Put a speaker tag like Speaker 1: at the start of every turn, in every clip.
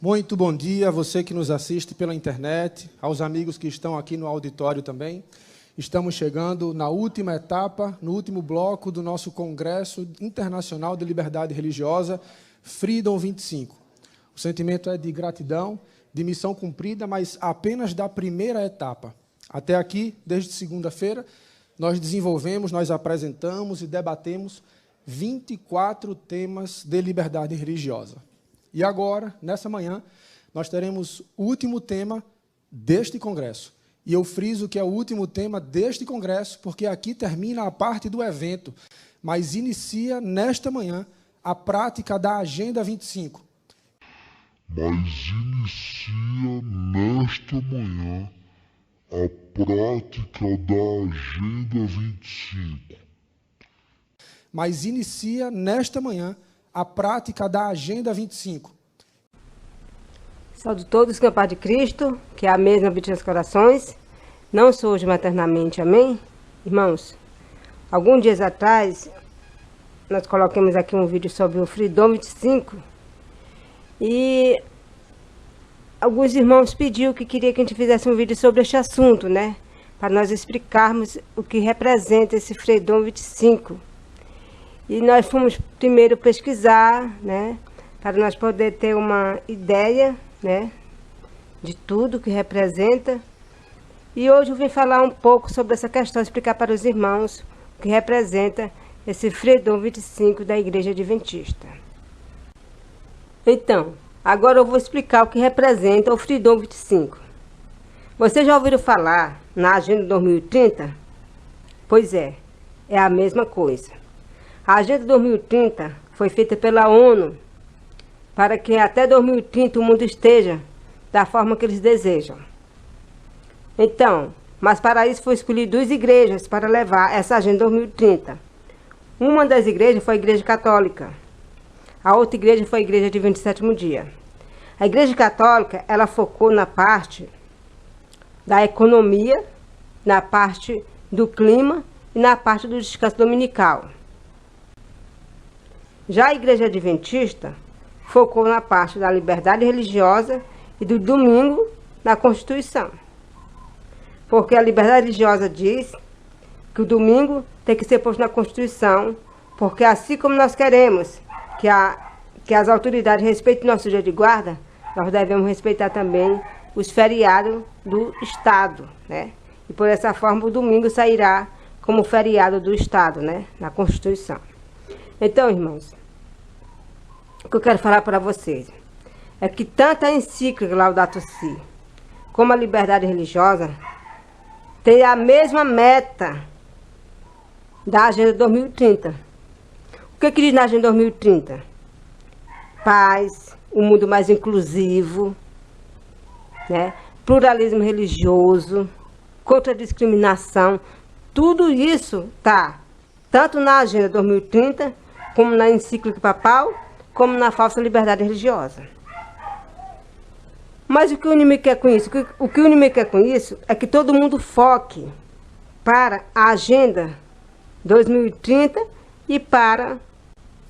Speaker 1: Muito bom dia a você que nos assiste pela internet, aos amigos que estão aqui no auditório também. Estamos chegando na última etapa, no último bloco do nosso Congresso Internacional de Liberdade Religiosa, Freedom 25. O sentimento é de gratidão, de missão cumprida, mas apenas da primeira etapa. Até aqui, desde segunda-feira, nós desenvolvemos, nós apresentamos e debatemos 24 temas de liberdade religiosa. E agora, nessa manhã, nós teremos o último tema deste congresso. E eu friso que é o último tema deste congresso, porque aqui termina a parte do evento, mas inicia nesta manhã a prática da Agenda 25.
Speaker 2: Mas inicia nesta manhã a prática da Agenda 25.
Speaker 1: Mas inicia nesta manhã a prática da Agenda 25.
Speaker 3: Saúdo todos com a paz de Cristo, que é a mesma habite nos corações. Não sou hoje maternamente, amém? Irmãos, alguns dias atrás, nós colocamos aqui um vídeo sobre o Freedom 25 e alguns irmãos pediram que queria que a gente fizesse um vídeo sobre este assunto, né? Para nós explicarmos o que representa esse Freedom 25. E nós fomos primeiro pesquisar, né, para nós poder ter uma ideia, né, de tudo que representa. E hoje eu vim falar um pouco sobre essa questão, explicar para os irmãos o que representa esse Freedom 25 da Igreja Adventista. Então, agora eu vou explicar o que representa o Freedom 25. Vocês já ouviram falar na Agenda 2030? Pois é a mesma coisa. A Agenda 2030 foi feita pela ONU para que até 2030 o mundo esteja da forma que eles desejam. Então, mas para isso foi escolhido 2 igrejas para levar essa Agenda 2030. Uma das igrejas foi a Igreja Católica. A outra igreja foi a Igreja Adventista do 7º Dia. A Igreja Católica, ela focou na parte da economia, na parte do clima e na parte do descanso dominical. Já a Igreja Adventista focou na parte da liberdade religiosa e do domingo na Constituição. Porque a liberdade religiosa diz que o domingo tem que ser posto na Constituição, porque assim como nós queremos que as autoridades respeitem nosso dia de guarda, nós devemos respeitar também os feriados do Estado, né? E por essa forma o domingo sairá como feriado do Estado, né? Na Constituição. Então, irmãos, o que eu quero falar para vocês é que tanto a encíclica Laudato Si como a liberdade religiosa tem a mesma meta da Agenda 2030. O que diz na Agenda 2030? Paz, um mundo mais inclusivo, né? Pluralismo religioso, contra a discriminação. Tudo isso está tanto na Agenda 2030 como na encíclica papal, como na falsa liberdade religiosa. Mas o que o inimigo quer com isso? O que o inimigo quer com isso é que todo mundo foque para a Agenda 2030 e para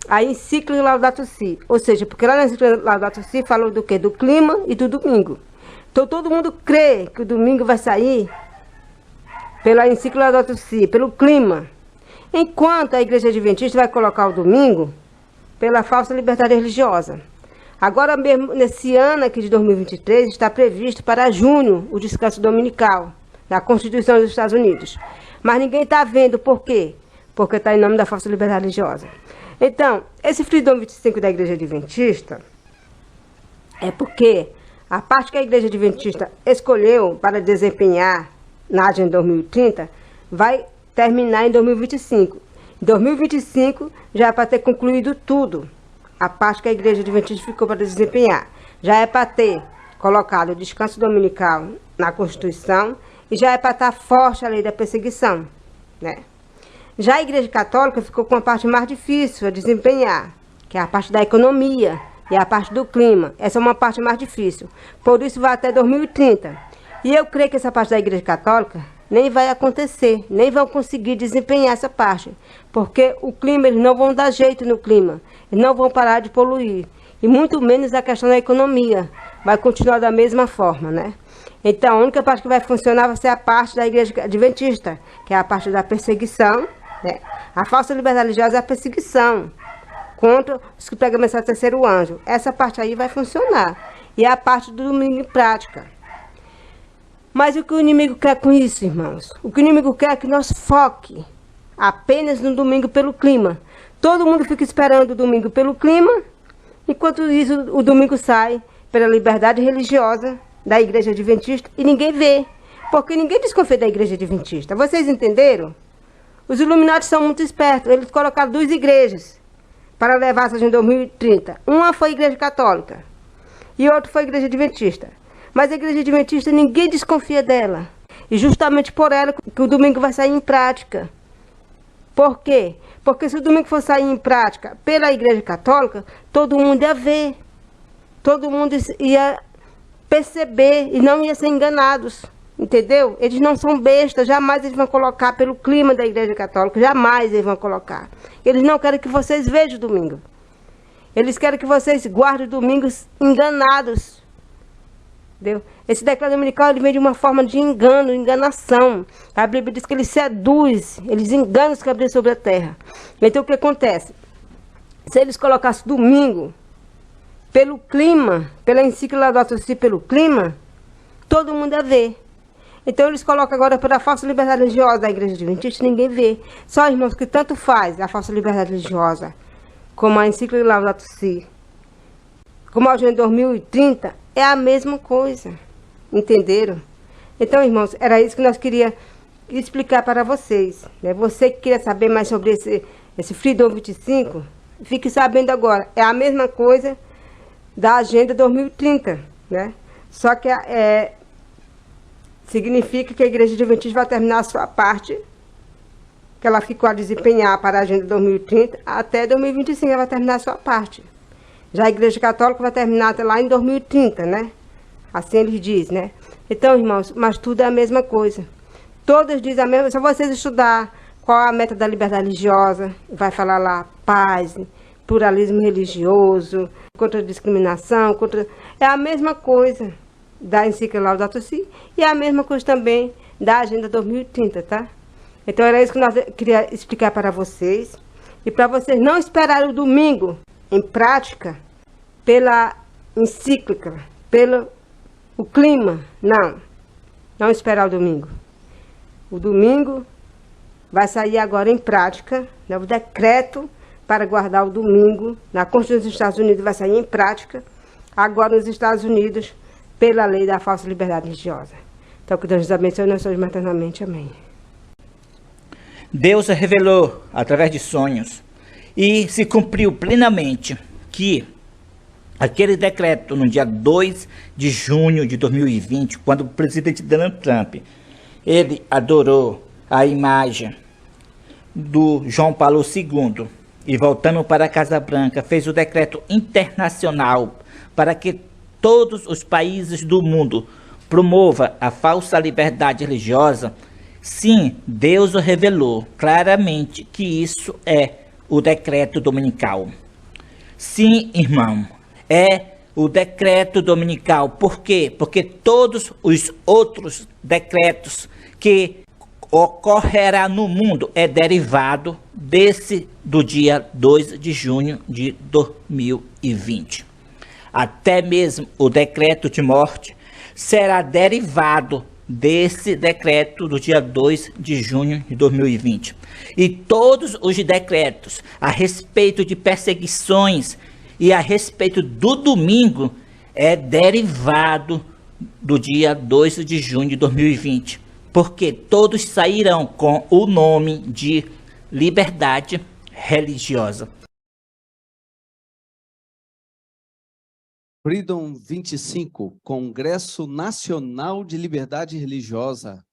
Speaker 3: a encíclica Laudato Si. Ou seja, porque lá na encíclica Laudato Si falou do quê? Do clima e do domingo. Então todo mundo crê que o domingo vai sair pela encíclica Laudato Si, pelo clima. Enquanto a Igreja Adventista vai colocar o domingo pela falsa liberdade religiosa. Agora mesmo, nesse ano aqui de 2023, está previsto para junho o descanso dominical, na Constituição dos Estados Unidos. Mas ninguém está vendo por quê? Porque está em nome da falsa liberdade religiosa. Então, esse Freedom 25 da Igreja Adventista é porque a parte que a Igreja Adventista escolheu para desempenhar na Agenda 2030 vai terminar em 2025. Em 2025 já é para ter concluído tudo. A parte que a Igreja Adventista ficou para desempenhar. Já é para ter colocado o descanso dominical na Constituição e já é para estar forte a lei da perseguição, né? Já a Igreja Católica ficou com a parte mais difícil a desempenhar, que é a parte da economia e a parte do clima. Essa é uma parte mais difícil. Por isso vai até 2030. E eu creio que essa parte da Igreja Católica nem vai acontecer, nem vão conseguir desempenhar essa parte, porque o clima, eles não vão dar jeito no clima, eles não vão parar de poluir. e muito menos a questão da economia. Vai continuar da mesma forma, né? Então, a única parte que vai funcionar vai ser a parte da Igreja Adventista, que é a parte da perseguição, né? A falsa liberdade religiosa é a perseguição contra os que pregam a mensagem do terceiro anjo. Essa parte aí vai funcionar. E a parte do domingo em prática. Mas o que o inimigo quer com isso, irmãos? O que o inimigo quer é que nós foque apenas no domingo pelo clima. Todo mundo fica esperando o domingo pelo clima, enquanto isso o domingo sai pela liberdade religiosa da Igreja Adventista e ninguém vê. Porque ninguém desconfia da Igreja Adventista. Vocês entenderam? Os Illuminati são muito espertos. Eles colocaram 2 igrejas para levar essa agenda 2030. Uma foi a Igreja Católica e outra foi a Igreja Adventista. Mas a Igreja Adventista, ninguém desconfia dela. E justamente por ela que o domingo vai sair em prática. Por quê? Porque se o domingo for sair em prática pela Igreja Católica, todo mundo ia ver. Todo mundo ia perceber e não ia ser enganados. Entendeu? Eles não são bestas, jamais eles vão colocar pelo clima da Igreja Católica, jamais eles vão colocar. Eles não querem que vocês vejam o domingo. Eles querem que vocês guardem domingos enganados. Entendeu? Esse decreto dominical ele vem de uma forma de engano, enganação. A Bíblia diz que ele seduz, eles enganam os cabelos sobre a terra. Então o que acontece? Se eles colocassem domingo pelo clima, pela encíclica Laudato Si pelo clima, todo mundo ia ver. Então eles colocam agora pela falsa liberdade religiosa da Igreja Adventista, ninguém vê. Só, irmãos, que tanto faz a falsa liberdade religiosa, como a encíclica Laudato Si, como a agenda 2030, é a mesma coisa. Entenderam? Então, irmãos, era isso que nós queríamos explicar para vocês. Né? Você que queria saber mais sobre esse Freedom 25, fique sabendo agora. É a mesma coisa da agenda 2030, né? Só que significa que a Igreja Adventista vai terminar a sua parte, que ela ficou a desempenhar para a agenda 2030, até 2025 ela vai terminar a sua parte. Já a Igreja Católica vai terminar até lá em 2030, né? Assim eles dizem, né? Então, irmãos, mas tudo é a mesma coisa. Todos dizem a mesma coisa. Se vocês estudar qual a meta da liberdade religiosa, vai falar lá paz, pluralismo religioso, contra a discriminação, é a mesma coisa da encíclica Laudato Si e é a mesma coisa também da Agenda 2030, tá? Então era isso que nós queria explicar para vocês. E para vocês não esperarem o domingo em prática pela encíclica, pelo o clima, não esperar o domingo. O domingo vai sair agora em prática, né, o decreto para guardar o domingo na Constituição dos Estados Unidos vai sair em prática agora nos Estados Unidos pela lei da falsa liberdade religiosa. Então que Deus nos abençoe e nós somos eternamente. Amém.
Speaker 4: Deus revelou através de sonhos e se cumpriu plenamente que aquele decreto no dia 2 de junho de 2020, quando o presidente Donald Trump, ele adorou a imagem do João Paulo II e voltando para a Casa Branca, fez o decreto internacional para que todos os países do mundo promova a falsa liberdade religiosa. Sim, Deus revelou claramente que isso é o decreto dominical. Sim, irmão, é o decreto dominical. Por quê? Porque todos os outros decretos que ocorrerá no mundo é derivado desse do dia 2 de junho de 2020. Até mesmo o decreto de morte será derivado desse decreto do dia 2 de junho de 2020. E todos os decretos a respeito de perseguições e a respeito do domingo é derivado do dia 2 de junho de 2020. Porque todos sairão com o nome de liberdade religiosa.
Speaker 5: Freedom 25, Congresso Nacional de Liberdade Religiosa.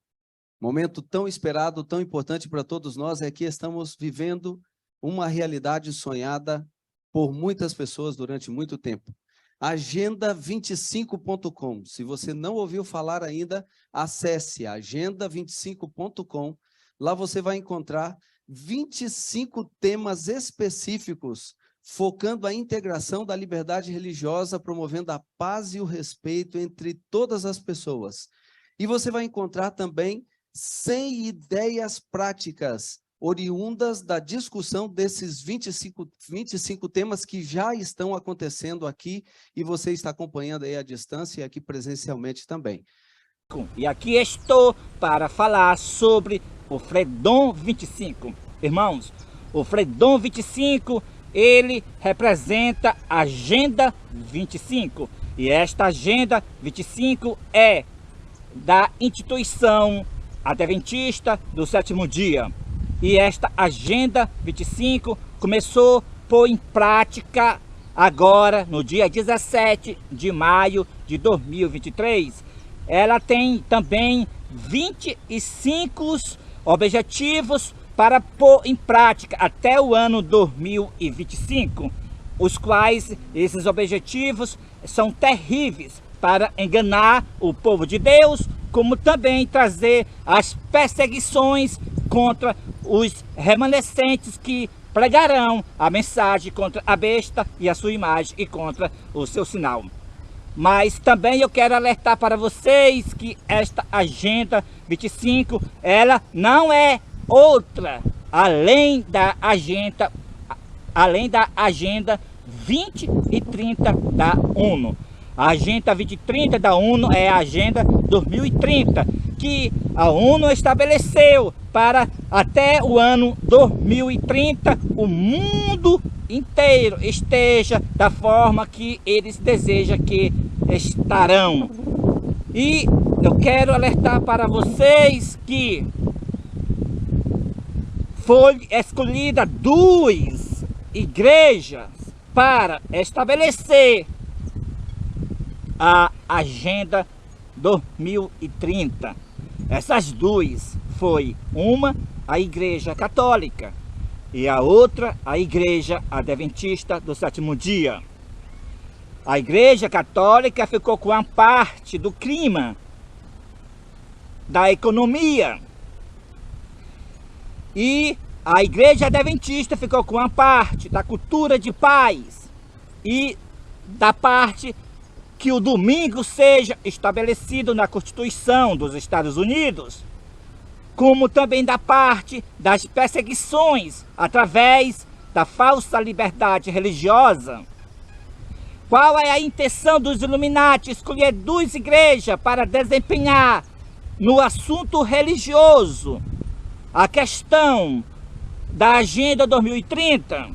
Speaker 5: Momento tão esperado, tão importante para todos nós, é que estamos vivendo uma realidade sonhada por muitas pessoas durante muito tempo. Agenda25.com. Se você não ouviu falar ainda, acesse agenda25.com. Lá você vai encontrar 25 temas específicos focando a integração da liberdade religiosa, promovendo a paz e o respeito entre todas as pessoas. E você vai encontrar também 100 ideias práticas, oriundas da discussão desses 25 temas que já estão acontecendo aqui, e você está acompanhando aí à distância e aqui presencialmente também.
Speaker 4: E aqui estou para falar sobre o Fredon 25. Irmãos, o Fredon 25, ele representa a Agenda 25. E esta Agenda 25 é da instituição Adventista do Sétimo Dia. E esta Agenda 25 começou a pôr em prática agora, no dia 17 de maio de 2023. Ela tem também 25 objetivos para pôr em prática até o ano 2025, os quais esses objetivos são terríveis para enganar o povo de Deus, como também trazer as perseguições contra os remanescentes que pregarão a mensagem contra a besta e a sua imagem e contra o seu sinal. Mas também eu quero alertar para vocês que esta Agenda 25, ela não é outra além da Agenda 20 e 30 da ONU. A Agenda 2030 da ONU é a Agenda 2030, que a ONU estabeleceu para até o ano 2030 o mundo inteiro esteja da forma que eles desejam que estarão. E eu quero alertar para vocês que foi escolhida 2 igrejas para estabelecer a Agenda 2030. Essas 2 foi uma a Igreja Católica e a outra a Igreja Adventista do Sétimo Dia. A Igreja Católica ficou com a parte do clima, da economia, e a Igreja Adventista ficou com a parte da cultura de paz e da parte que o domingo seja estabelecido na Constituição dos Estados Unidos, como também da parte das perseguições através da falsa liberdade religiosa. Qual é a intenção dos Illuminati? Escolher 2 igrejas para desempenhar no assunto religioso a questão da Agenda 2030.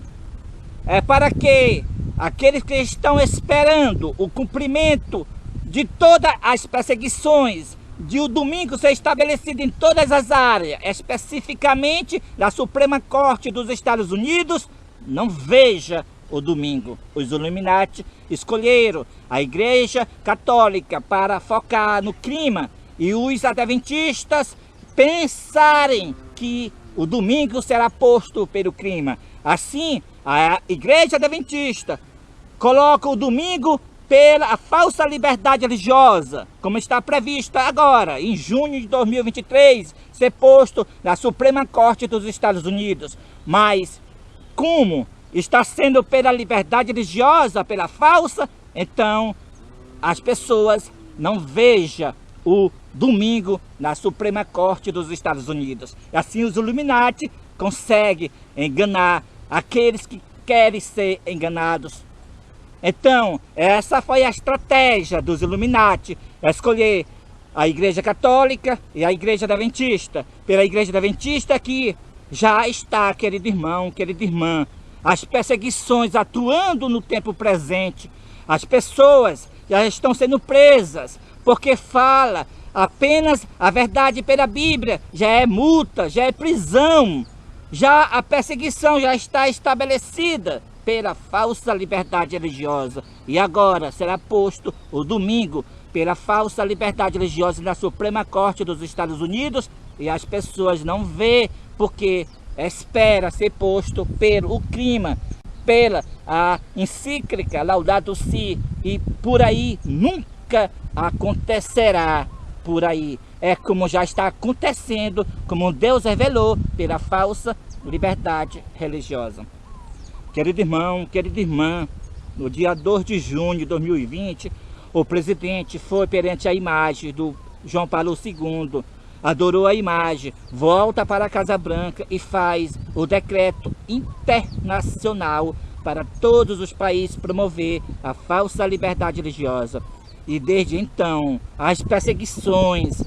Speaker 4: É para que aqueles que estão esperando o cumprimento de todas as perseguições, de o domingo ser estabelecido em todas as áreas, especificamente da Suprema Corte dos Estados Unidos, não veja o domingo. Os Illuminati escolheram a Igreja Católica para focar no clima e os adventistas pensarem que o domingo será posto pelo clima. Assim, a Igreja Adventista coloca o domingo pela falsa liberdade religiosa, como está prevista agora, em junho de 2023, ser posto na Suprema Corte dos Estados Unidos. Mas, como está sendo pela liberdade religiosa, pela falsa, então as pessoas não vejam o domingo na Suprema Corte dos Estados Unidos. Assim os Illuminati conseguem enganar aqueles que querem ser enganados. Então, essa foi a estratégia dos Illuminati, escolher a Igreja Católica e a Igreja Adventista. Pela Igreja Adventista que já está, querido irmão, querida irmã, as perseguições atuando no tempo presente. As pessoas já estão sendo presas porque fala apenas a verdade pela Bíblia. Já é multa, já é prisão. Já a perseguição já está estabelecida pela falsa liberdade religiosa. E agora será posto o domingo pela falsa liberdade religiosa na Suprema Corte dos Estados Unidos, e as pessoas não vê porque espera ser posto pelo clima, pela a encíclica Laudato Si, e por aí nunca acontecerá. Por aí é como já está acontecendo, como Deus revelou pela falsa liberdade religiosa. Querido irmão, querida irmã, no dia 2 de junho de 2020, o presidente foi perante a imagem do João Paulo II, adorou a imagem, volta para a Casa Branca e faz o decreto internacional para todos os países promover a falsa liberdade religiosa. E desde então, as perseguições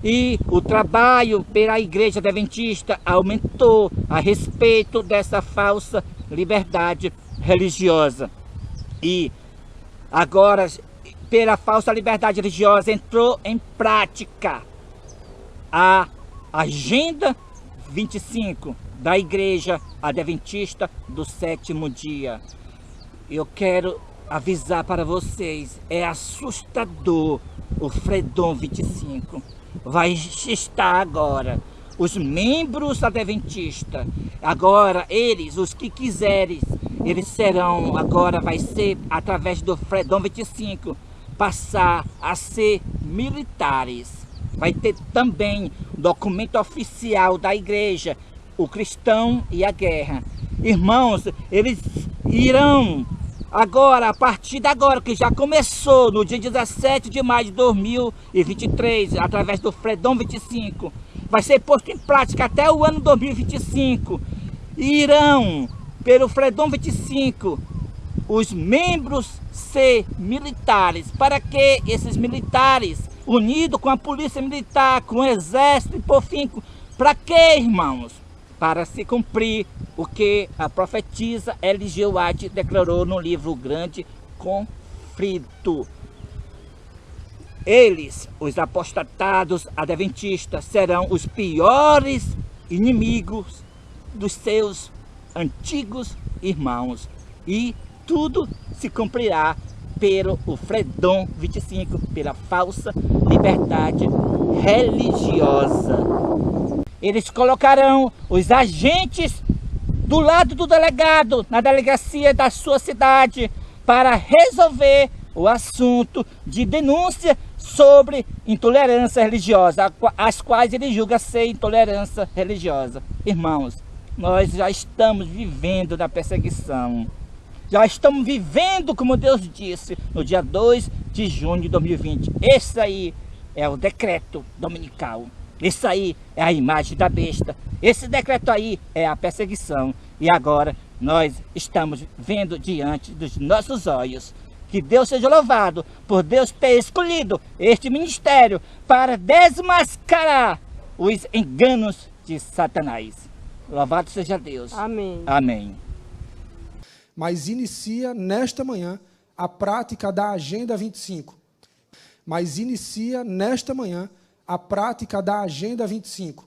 Speaker 4: e o trabalho pela Igreja Adventista aumentou a respeito dessa falsa liberdade religiosa. E agora, pela falsa liberdade religiosa, entrou em prática a Agenda 25 da Igreja Adventista do Sétimo Dia. Eu quero avisar para vocês, é assustador o Fredon 25. Vai estar agora os membros adventistas, agora eles, os que quiserem, eles serão, agora vai ser através do Fredon 25, passar a ser militares. Vai ter também documento oficial da igreja, o cristão e a guerra. Irmãos, eles irão agora, a partir de agora, que já começou no dia 17 de maio de 2023, através do Fredon 25, vai ser posto em prática até o ano 2025. Irão, pelo Fredon 25, os membros ser militares, para que esses militares, unidos com a polícia militar, com o exército, e por fim, para que, irmãos? Para se cumprir o que a profetisa Ellen G. White declarou no livro Grande Conflito. Eles, os apostatados adventistas, serão os piores inimigos dos seus antigos irmãos. E tudo se cumprirá pelo Fredon 25, pela falsa liberdade religiosa. Eles colocarão os agentes do lado do delegado, na delegacia da sua cidade, para resolver o assunto de denúncia sobre intolerância religiosa, as quais ele julga ser intolerância religiosa. Irmãos, nós já estamos vivendo da perseguição. Já estamos vivendo, como Deus disse, no dia 2 de junho de 2020. Esse aí é o decreto dominical. Esse aí é a imagem da besta. Esse decreto aí é a perseguição. E agora nós estamos vendo diante dos nossos olhos. Que Deus seja louvado por Deus ter escolhido este ministério para desmascarar os enganos de Satanás. Louvado seja Deus.
Speaker 3: Amém.
Speaker 4: Amém.
Speaker 1: Mas inicia nesta manhã a prática da Agenda 25. Mas inicia nesta manhã a prática da Agenda 25.